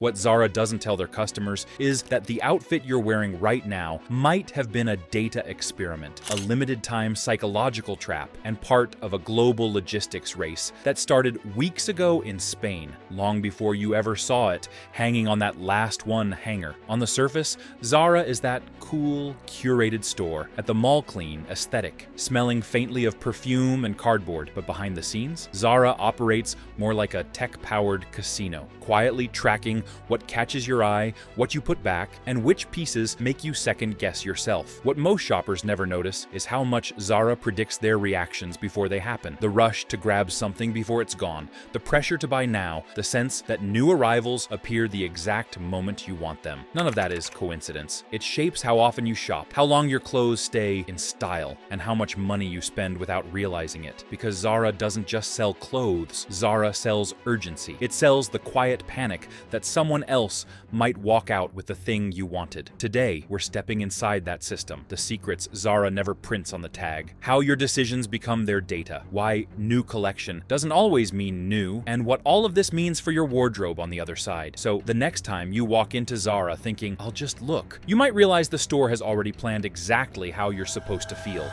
What Zara doesn't tell their customers is that the outfit you're wearing right now might have been a data experiment, a limited-time psychological trap, and part of a global logistics race that started weeks ago in Spain, long before you ever saw it hanging on that last one hanger. On the surface, Zara is that cool, curated store at the mall clean aesthetic, smelling faintly of perfume and cardboard. But behind the scenes, Zara operates more like a tech-powered casino, quietly tracking what catches your eye, what you put back, and which pieces make you second-guess yourself. What most shoppers never notice is how much Zara predicts their reactions before they happen. The rush to grab something before it's gone, the pressure to buy now, the sense that new arrivals appear the exact moment you want them. None of that is coincidence. It shapes how often you shop, how long your clothes stay in style, and how much money you spend without realizing it. Because Zara doesn't just sell clothes, Zara sells urgency. It sells the quiet panic that someone else might walk out with the thing you wanted. Today, we're stepping inside that system, the secrets Zara never prints on the tag, how your decisions become their data, why new collection doesn't always mean new, and what all of this means for your wardrobe on the other side. So the next time you walk into Zara thinking, I'll just look, you might realize the store has already planned exactly how you're supposed to feel.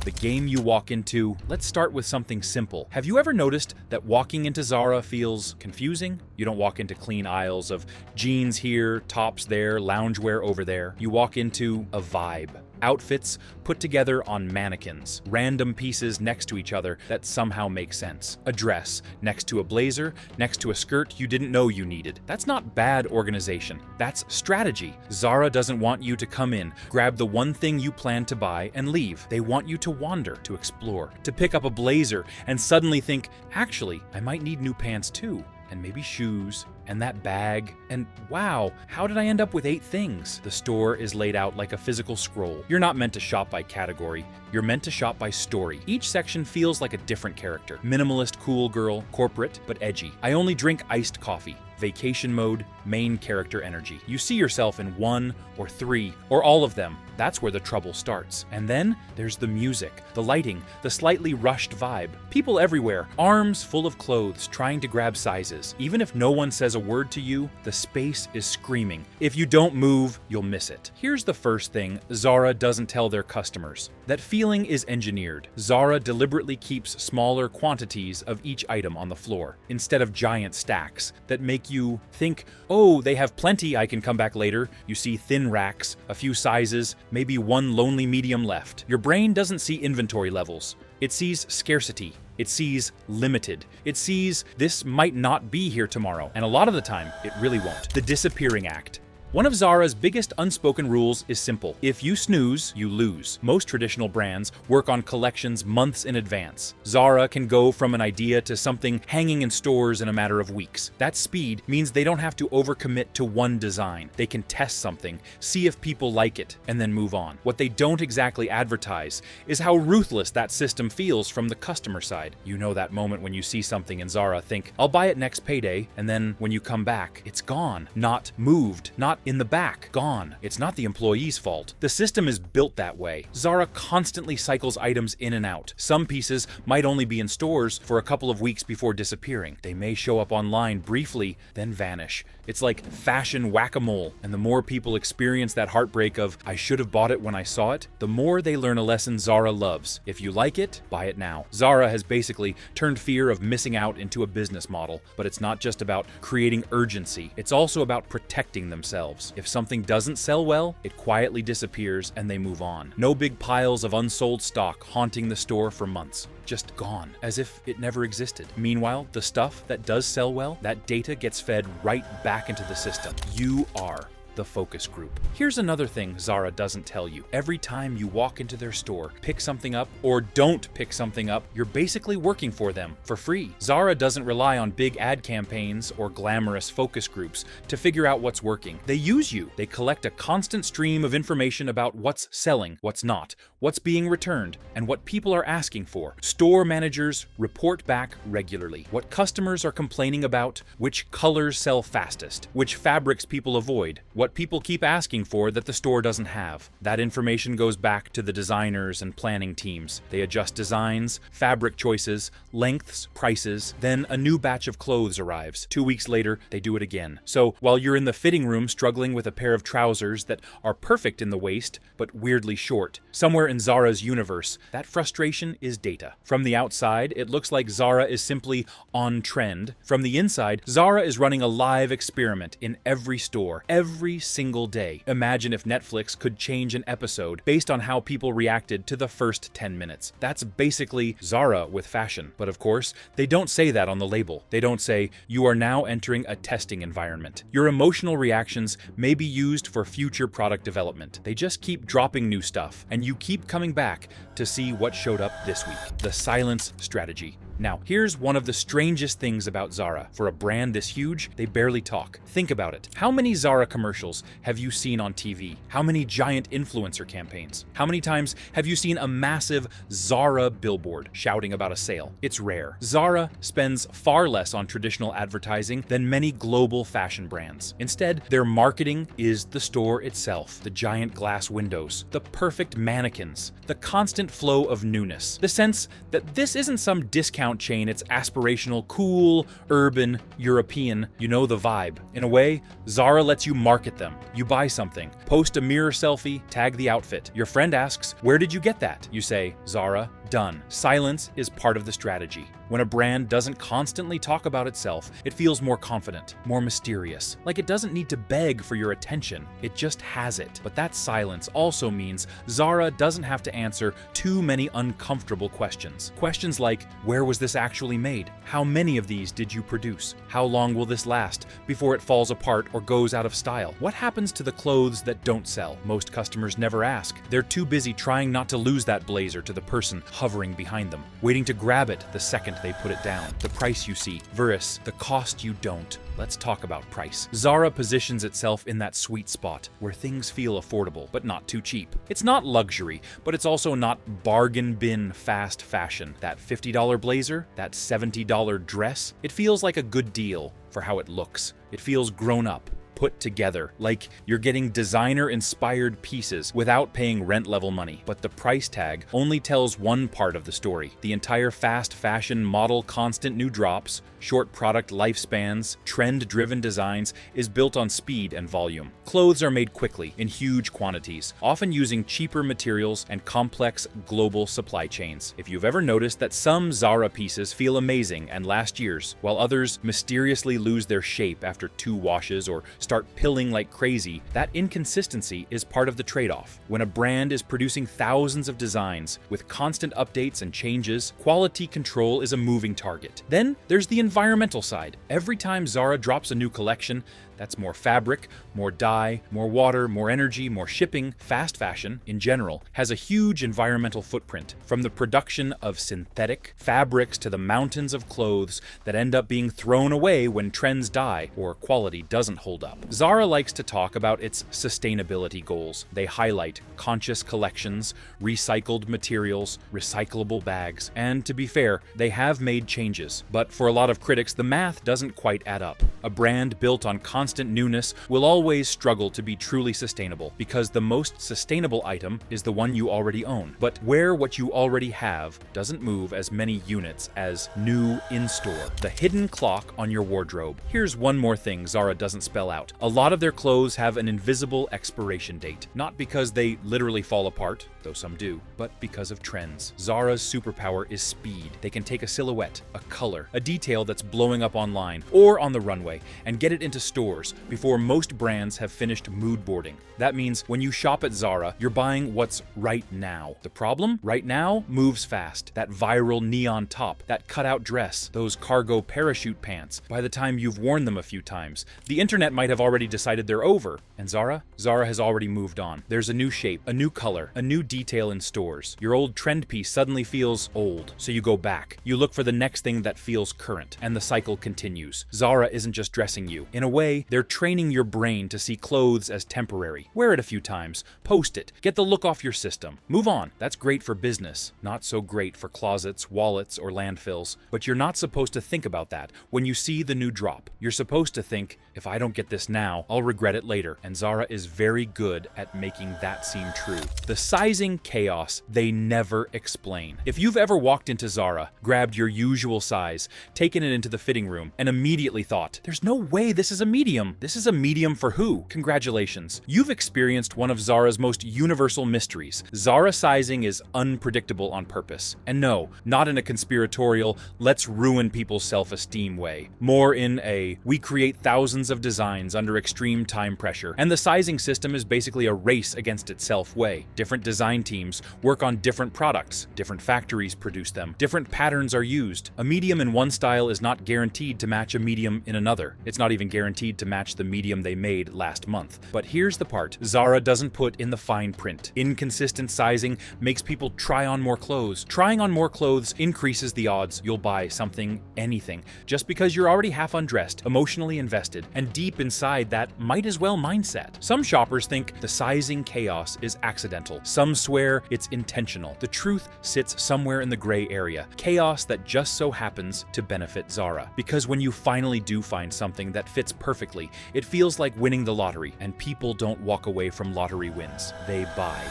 The game you walk into. Let's start with something simple. Have you ever noticed that walking into Zara feels confusing? You don't walk into clean aisles of jeans here, tops there, loungewear over there. You walk into a vibe. Outfits put together on mannequins, random pieces next to each other that somehow make sense. A dress next to a blazer, next to a skirt you didn't know you needed. That's not bad organization. That's strategy. Zara doesn't want you to come in, grab the one thing you plan to buy, and leave. They want you to wander, to explore, to pick up a blazer and suddenly think, actually, I might need new pants too. And maybe shoes, and that bag, and wow, how did I end up with 8 things? The store is laid out like a physical scroll. You're not meant to shop by category, you're meant to shop by story. Each section feels like a different character. Minimalist cool girl, corporate but edgy. I only drink iced coffee. Vacation mode, main character energy. You see yourself in 1 or 3 or all of them. That's where the trouble starts. And then there's the music, the lighting, the slightly rushed vibe. People everywhere, arms full of clothes, trying to grab sizes. Even if no one says a word to you, the space is screaming. If you don't move, you'll miss it. Here's the first thing Zara doesn't tell their customers. That feeling is engineered. Zara deliberately keeps smaller quantities of each item on the floor, instead of giant stacks that make you think, oh, they have plenty, I can come back later. You see thin racks, a few sizes, maybe one lonely medium left. Your brain doesn't see inventory levels. It sees scarcity. It sees limited. It sees this might not be here tomorrow. And a lot of the time, it really won't. The disappearing act. One of Zara's biggest unspoken rules is simple. If you snooze, you lose. Most traditional brands work on collections months in advance. Zara can go from an idea to something hanging in stores in a matter of weeks. That speed means they don't have to overcommit to one design. They can test something, see if people like it, and then move on. What they don't exactly advertise is how ruthless that system feels from the customer side. You know that moment when you see something in Zara, think, I'll buy it next payday, and then when you come back, it's gone. Not moved, not in the back, gone. It's not the employee's fault. The system is built that way. Zara constantly cycles items in and out. Some pieces might only be in stores for a couple of weeks before disappearing. They may show up online briefly, then vanish. It's like fashion whack-a-mole, and the more people experience that heartbreak of, I should have bought it when I saw it, the more they learn a lesson Zara loves. If you like it, buy it now. Zara has basically turned fear of missing out into a business model, but it's not just about creating urgency. It's also about protecting themselves. If something doesn't sell well, it quietly disappears and they move on. No big piles of unsold stock haunting the store for months. Just gone, as if it never existed. Meanwhile, the stuff that does sell well, that data gets fed right back into the system. You are the focus group. Here's another thing Zara doesn't tell you. Every time you walk into their store, pick something up or don't pick something up, you're basically working for them for free. Zara doesn't rely on big ad campaigns or glamorous focus groups to figure out what's working. They use you. They collect a constant stream of information about what's selling, what's not, what's being returned, and what people are asking for. Store managers report back regularly what customers are complaining about, which colors sell fastest, which fabrics people avoid, what what people keep asking for that the store doesn't have. That information goes back to the designers and planning teams. They adjust designs, fabric choices, lengths, prices, then a new batch of clothes arrives. 2 weeks later, they do it again. So while you're in the fitting room struggling with a pair of trousers that are perfect in the waist, but weirdly short, somewhere in Zara's universe, that frustration is data. From the outside, it looks like Zara is simply on trend. From the inside, Zara is running a live experiment in every store, every single day. Imagine if Netflix could change an episode based on how people reacted to the first 10 minutes. That's basically Zara with fashion. But of course, they don't say that on the label. They don't say, you are now entering a testing environment. Your emotional reactions may be used for future product development. They just keep dropping new stuff, and you keep coming back to see what showed up this week. The silence strategy. Now, here's one of the strangest things about Zara. For a brand this huge, they barely talk. Think about it. How many Zara commercials have you seen on TV? How many giant influencer campaigns? How many times have you seen a massive Zara billboard shouting about a sale? It's rare. Zara spends far less on traditional advertising than many global fashion brands. Instead, their marketing is the store itself, the giant glass windows, the perfect mannequins, the constant flow of newness, the sense that this isn't some discount chain, it's aspirational, cool, urban, European. You know the vibe. In a way, Zara lets you market them. You buy something, post a mirror selfie, tag the outfit. Your friend asks, where did you get that? You say, Zara. Done. Silence is part of the strategy. When a brand doesn't constantly talk about itself, it feels more confident, more mysterious, like it doesn't need to beg for your attention, it just has it. But that silence also means Zara doesn't have to answer too many uncomfortable questions. Questions like, where was this actually made? How many of these did you produce? How long will this last before it falls apart or goes out of style? What happens to the clothes that don't sell? Most customers never ask. They're too busy trying not to lose that blazer to the person hovering behind them, waiting to grab it the second they put it down. The price you see versus the cost you don't. Let's talk about price. Zara positions itself in that sweet spot where things feel affordable, but not too cheap. It's not luxury, but it's also not bargain bin fast fashion. That $50 blazer, that $70 dress, it feels like a good deal for how it looks. It feels grown up, put together, like you're getting designer-inspired pieces without paying rent-level money. But the price tag only tells one part of the story. The entire fast fashion model constant new drops, short product lifespans, trend-driven designs is built on speed and volume. Clothes are made quickly, in huge quantities, often using cheaper materials and complex global supply chains. If you've ever noticed that some Zara pieces feel amazing and last year's, while others mysteriously lose their shape after 2 washes or start pilling like crazy, that inconsistency is part of the trade-off. When a brand is producing thousands of designs with constant updates and changes, quality control is a moving target. Then there's the environmental side. Every time Zara drops a new collection, that's more fabric, more dye, more water, more energy, more shipping. Fast fashion, in general, has a huge environmental footprint, from the production of synthetic fabrics to the mountains of clothes that end up being thrown away when trends die or quality doesn't hold up. Zara likes to talk about its sustainability goals. They highlight conscious collections, recycled materials, recyclable bags, and to be fair, they have made changes. But for a lot of critics, the math doesn't quite add up. A brand built on constant newness will always struggle to be truly sustainable, because the most sustainable item is the one you already own. But where what you already have doesn't move as many units as new in-store. The hidden clock on your wardrobe. Here's one more thing Zara doesn't spell out. A lot of their clothes have an invisible expiration date, not because they literally fall apart, though some do, but because of trends. Zara's superpower is speed. They can take a silhouette, a color, a detail that's blowing up online or on the runway and get it into stores before most brands have finished mood boarding. That means when you shop at Zara, you're buying what's right now. The problem? Right now moves fast. That viral neon top, that cutout dress, those cargo parachute pants. By the time you've worn them a few times, the internet might have already decided they're over. And Zara? Zara has already moved on. There's a new shape, a new color, a new detail in stores. Your old trend piece suddenly feels old, so you go back. You look for the next thing that feels current, and the cycle continues. Zara isn't just dressing you. In a way, way, they're training your brain to see clothes as temporary. Wear it a few times, post it, get the look off your system. Move on. That's great for business, not so great for closets, wallets, or landfills. But you're not supposed to think about that when you see the new drop. You're supposed to think, if I don't get this now, I'll regret it later. And Zara is very good at making that seem true. The sizing chaos they never explain. If you've ever walked into Zara, grabbed your usual size, taken it into the fitting room, and immediately thought, there's no way this is a medium. This is a medium for who? Congratulations. You've experienced one of Zara's most universal mysteries. Zara sizing is unpredictable on purpose. And no, not in a conspiratorial, let's ruin people's self-esteem way. More in a, we create thousands of designs under extreme time pressure, and the sizing system is basically a race against itself way. Different design teams work on different products, different factories produce them, different patterns are used. A medium in one style is not guaranteed to match a medium in another. It's not even guaranteed to match the medium they made last month. But here's the part Zara doesn't put in the fine print. Inconsistent sizing makes people try on more clothes. Trying on more clothes increases the odds you'll buy something, anything, just because you're already half undressed, emotionally invested, and deep inside that might as well mindset. Some shoppers think the sizing chaos is accidental. Some swear it's intentional. The truth sits somewhere in the gray area. Chaos that just so happens to benefit Zara. Because when you finally do find something that fits perfectly, it feels like winning the lottery, and people don't walk away from lottery wins. They buy.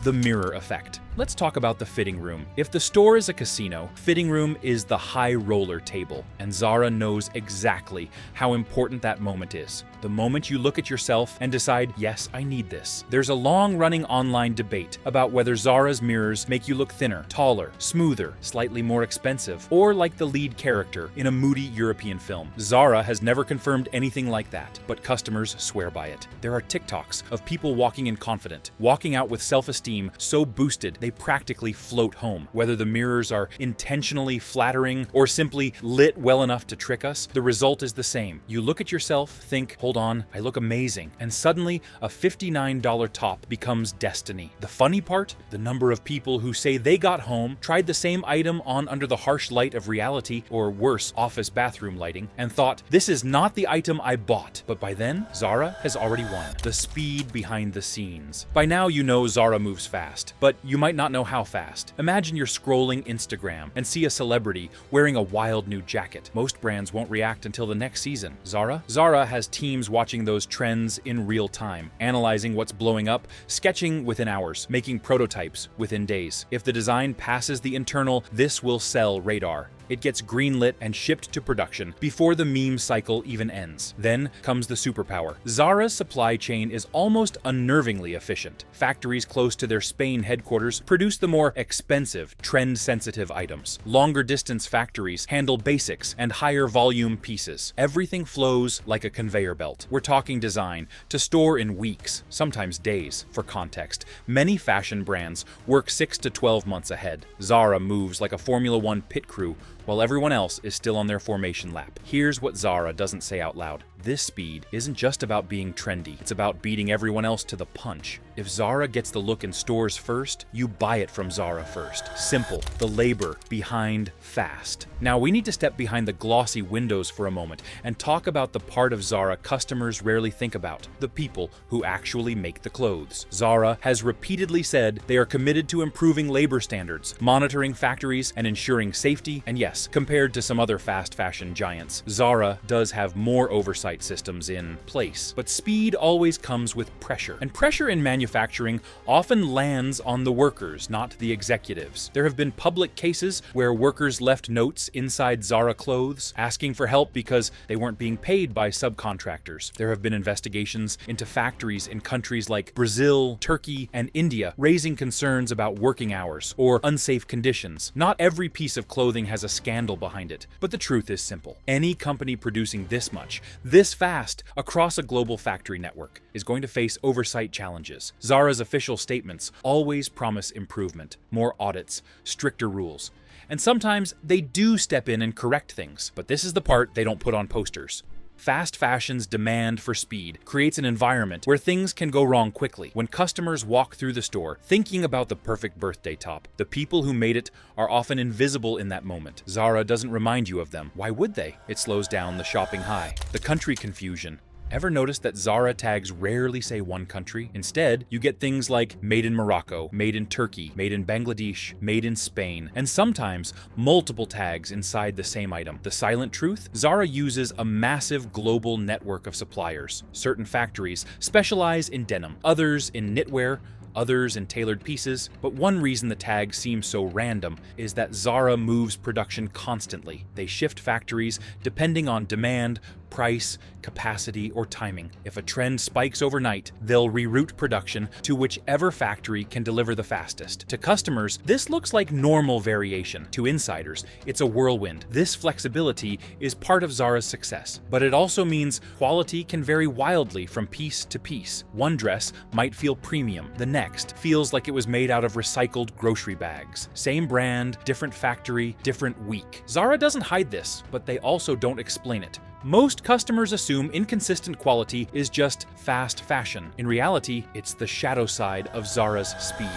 The mirror effect. Let's talk about the fitting room. If the store is a casino, fitting room is the high roller table, and Zara knows exactly how important that moment is. The moment you look at yourself and decide, yes, I need this. There's a long-running online debate about whether Zara's mirrors make you look thinner, taller, smoother, slightly more expensive, or like the lead character in a moody European film. Zara has never confirmed anything like that, but customers swear by it. There are TikToks of people walking in confident, walking out with self-esteem so boosted they practically float home. Whether the mirrors are intentionally flattering or simply lit well enough to trick us, the result is the same. You look at yourself, think, hold on, I look amazing, and suddenly a $59 top becomes destiny. The funny part? The number of people who say they got home, tried the same item on under the harsh light of reality, or worse, office bathroom lighting, and thought, this is not the item I bought. But by then, Zara has already won. The speed behind the scenes. By now you know Zara moves fast, but you might not know how fast. Imagine you're scrolling Instagram and see a celebrity wearing a wild new jacket. Most brands won't react until the next season. Zara has teams watching those trends in real time, analyzing what's blowing up, sketching within hours, making prototypes within days. If the design passes the internal "this will sell" radar, it gets greenlit and shipped to production before the meme cycle even ends. Then comes the superpower. Zara's supply chain is almost unnervingly efficient. Factories close to their Spain headquarters produce the more expensive, trend-sensitive items. Longer distance factories handle basics and higher volume pieces. Everything flows like a conveyor belt. We're talking design to store in weeks, sometimes days. For context, many fashion brands work 6 to 12 months ahead. Zara moves like a Formula One pit crew while everyone else is still on their formation lap. Here's what Zara doesn't say out loud. This speed isn't just about being trendy, it's about beating everyone else to the punch. If Zara gets the look in stores first, you buy it from Zara first. Simple. The labor behind fast. Now we need to step behind the glossy windows for a moment and talk about the part of Zara customers rarely think about, the people who actually make the clothes. Zara has repeatedly said they are committed to improving labor standards, monitoring factories, and ensuring safety, and yes, compared to some other fast fashion giants, Zara does have more oversight systems in place. But speed always comes with pressure, and pressure in manufacturing often lands on the workers, not the executives. There have been public cases where workers left notes inside Zara clothes asking for help because they weren't being paid by subcontractors. There have been investigations into factories in countries like Brazil, Turkey, and India raising concerns about working hours or unsafe conditions. Not every piece of clothing has a scandal behind it, but the truth is simple. Any company producing this much, this fast, across a global factory network is going to face oversight challenges. Zara's official statements always promise improvement, more audits, stricter rules. And sometimes they do step in and correct things, but this is the part they don't put on posters. Fast fashion's demand for speed creates an environment where things can go wrong quickly. When customers walk through the store thinking about the perfect birthday top, the people who made it are often invisible in that moment. Zara doesn't remind you of them. Why would they? It slows down the shopping high. The country confusion. Ever notice that Zara tags rarely say one country? Instead, you get things like made in Morocco, made in Turkey, made in Bangladesh, made in Spain, and sometimes multiple tags inside the same item. The silent truth? Zara uses a massive global network of suppliers. Certain factories specialize in denim, others in knitwear, others in tailored pieces, but one reason the tags seem so random is that Zara moves production constantly. They shift factories depending on demand, price, capacity, or timing. If a trend spikes overnight, they'll reroute production to whichever factory can deliver the fastest. To customers, this looks like normal variation. To insiders, it's a whirlwind. This flexibility is part of Zara's success, but it also means quality can vary wildly from piece to piece. One dress might feel premium, the next feels like it was made out of recycled grocery bags. Same brand, different factory, different week. Zara doesn't hide this, but they also don't explain it. Most customers assume inconsistent quality is just fast fashion. In reality, it's the shadow side of Zara's speed.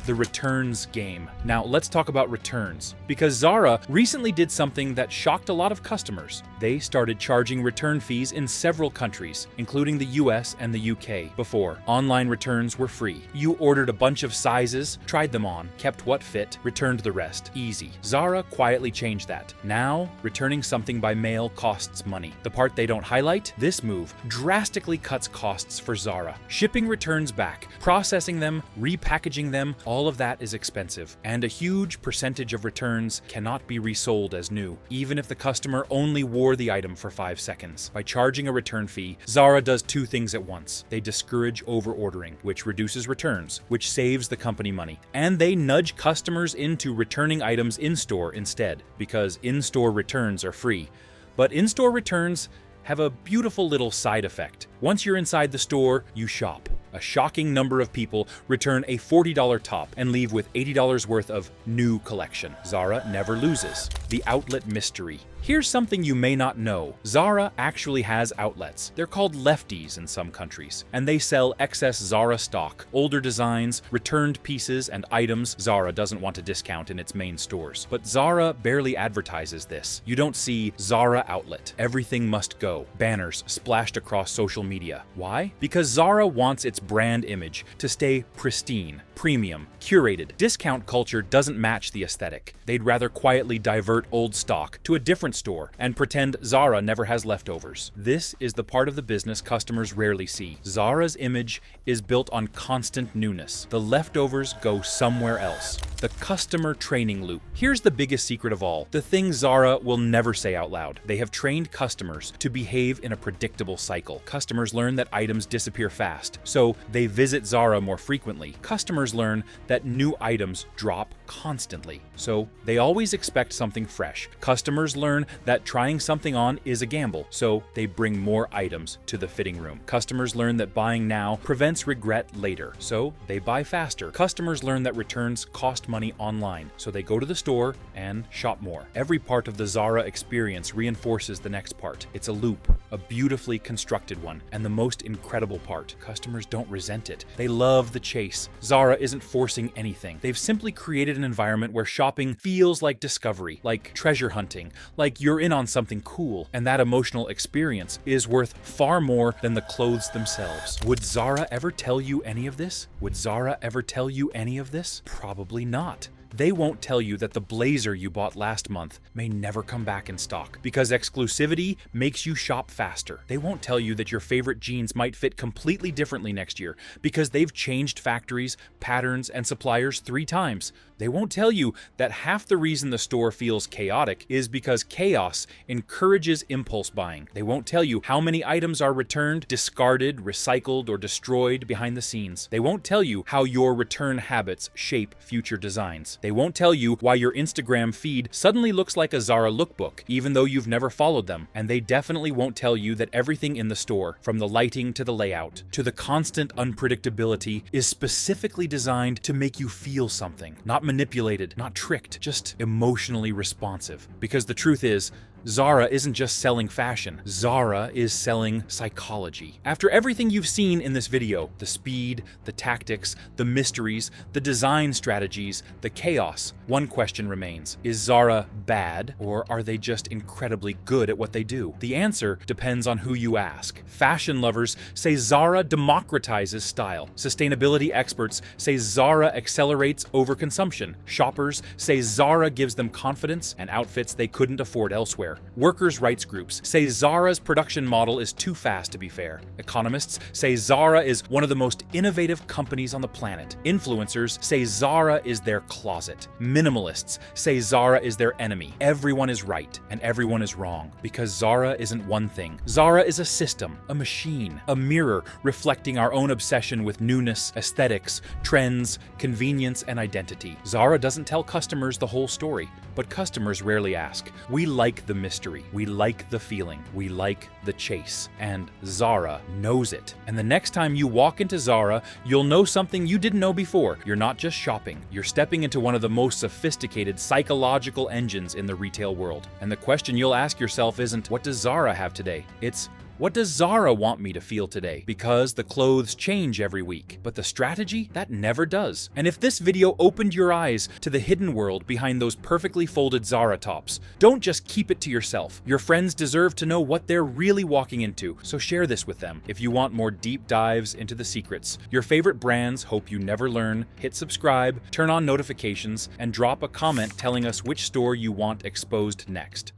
The returns game. Now let's talk about returns, because Zara recently did something that shocked a lot of customers. They started charging return fees in several countries, including the US and the UK. Before, online returns were free. You ordered a bunch of sizes, tried them on, kept what fit, returned the rest. Easy. Zara quietly changed that. Now, returning something by mail costs money. The part they don't highlight? This move drastically cuts costs for Zara. Shipping returns back, processing them, repackaging them, all of that is expensive, and a huge percentage of returns cannot be resold as new, even if the customer only wore the item for 5 seconds. By charging a return fee, Zara does two things at once. They discourage over-ordering, which reduces returns, which saves the company money, and they nudge customers into returning items in-store instead, because in-store returns are free. But in-store returns have a beautiful little side effect. Once you're inside the store, you shop. A shocking number of people return a $40 top and leave with $80 worth of new collection. Zara never loses. The outlet mystery. Here's something you may not know. Zara actually has outlets. They're called lefties in some countries, and they sell excess Zara stock, older designs, returned pieces, and items Zara doesn't want to discount in its main stores. But Zara barely advertises this. You don't see Zara outlet. Everything must go. Banners splashed across social media. Why? Because Zara wants its brand image to stay pristine, premium, curated. Discount culture doesn't match the aesthetic. They'd rather quietly divert old stock to a different store and pretend Zara never has leftovers. This is the part of the business customers rarely see. Zara's image is built on constant newness. The leftovers go somewhere else. The customer training loop. Here's the biggest secret of all. The thing Zara will never say out loud. They have trained customers to behave in a predictable cycle. Customers learn that items disappear fast, so they visit Zara more frequently. Customers learn that new items drop constantly, so they always expect something fresh. Customers learn that trying something on is a gamble, so they bring more items to the fitting room. Customers learn that buying now prevents regret later, so they buy faster. Customers learn that returns cost money online, so they go to the store and shop more. Every part of the Zara experience reinforces the next part. It's a loop, a beautifully constructed one, and the most incredible part. Customers don't resent it. They love the chase. Zara isn't forcing anything. They've simply created an environment where shopping feels like discovery, like treasure hunting, like you're in on something cool, and that emotional experience is worth far more than the clothes themselves. Would Zara ever tell you any of this? Would Zara ever tell you any of this? Probably not. They won't tell you that the blazer you bought last month may never come back in stock, because exclusivity makes you shop faster. They won't tell you that your favorite jeans might fit completely differently next year, because they've changed factories, patterns, and suppliers 3 times. They won't tell you that half the reason the store feels chaotic is because chaos encourages impulse buying. They won't tell you how many items are returned, discarded, recycled, or destroyed behind the scenes. They won't tell you how your return habits shape future designs. They won't tell you why your Instagram feed suddenly looks like a Zara lookbook, even though you've never followed them. And they definitely won't tell you that everything in the store, from the lighting to the layout, to the constant unpredictability, is specifically designed to make you feel something. Not manipulated, not tricked, just emotionally responsive. Because the truth is, Zara isn't just selling fashion. Zara is selling psychology. After everything you've seen in this video, the speed, the tactics, the mysteries, the design strategies, the chaos, one question remains. Is Zara bad, or are they just incredibly good at what they do? The answer depends on who you ask. Fashion lovers say Zara democratizes style. Sustainability experts say Zara accelerates overconsumption. Shoppers say Zara gives them confidence and outfits they couldn't afford elsewhere. Workers' rights groups say Zara's production model is too fast to be fair. Economists say Zara is one of the most innovative companies on the planet. Influencers say Zara is their closet. Minimalists say Zara is their enemy. Everyone is right and everyone is wrong, because Zara isn't one thing. Zara is a system, a machine, a mirror reflecting our own obsession with newness, aesthetics, trends, convenience, and identity. Zara doesn't tell customers the whole story, but customers rarely ask. We like the mystery, we like the feeling, we like the chase, and Zara knows it. And the next time you walk into Zara, you'll know something you didn't know before. You're not just shopping, you're stepping into one of the most sophisticated psychological engines in the retail world. And the question you'll ask yourself isn't, what does Zara have today? It's, what does Zara want me to feel today? Because the clothes change every week, but the strategy, that never does. And if this video opened your eyes to the hidden world behind those perfectly folded Zara tops, don't just keep it to yourself. Your friends deserve to know what they're really walking into, so share this with them. If you want more deep dives into the secrets, your favorite brands hope you never learn, hit subscribe, turn on notifications, and drop a comment telling us which store you want exposed next.